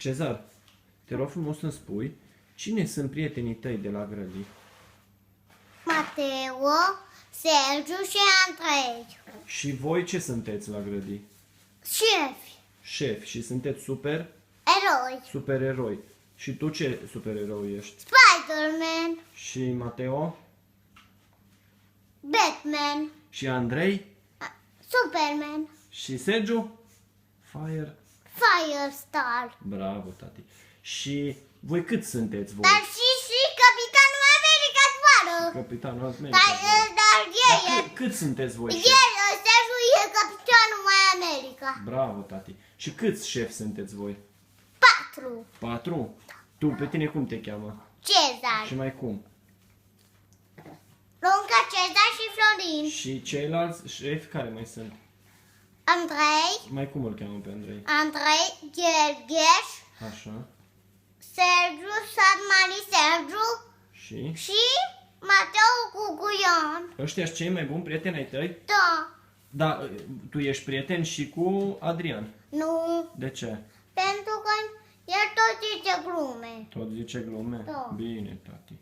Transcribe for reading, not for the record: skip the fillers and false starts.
Cezar, te rog frumos să-mi spui cine sunt prietenii tăi de la grădii? Mateo, Sergiu și Andrei. Și voi ce sunteți la grădii? Șefi, Șefi și sunteți eroi, supereroi. Și tu ce supererou ești? Spider-Man, Și Mateo? Batman, Și Andrei? Superman, Și Sergiu? Firestar. Bravo, tati. Și voi cât sunteți voi? Dar și Capitanul America zboară. Capitanul America. Dar el, Cât sunteți voi? șefi? Sergiu e Capitanul America. Bravo, tati. Și câți șefi sunteți voi? 4. 4? Tu, pe tine cum te cheamă? Cezar, Și mai cum? Lunca, Cezar și Florin. Și ceilalți șefi care mai sunt? Andrei, Mai cum îl cheamă pe Andrei? Ghergheș, Așa. Sergiu, Sadmari Sergiu și Mateo Guguian. Ăștia sunt cei mai buni prieteni ai tăi? Da. Da, tu ești prieten și cu Adrian. Nu, De ce? pentru că el tot zice glume. Tot zice glume? Da. Bine, tati.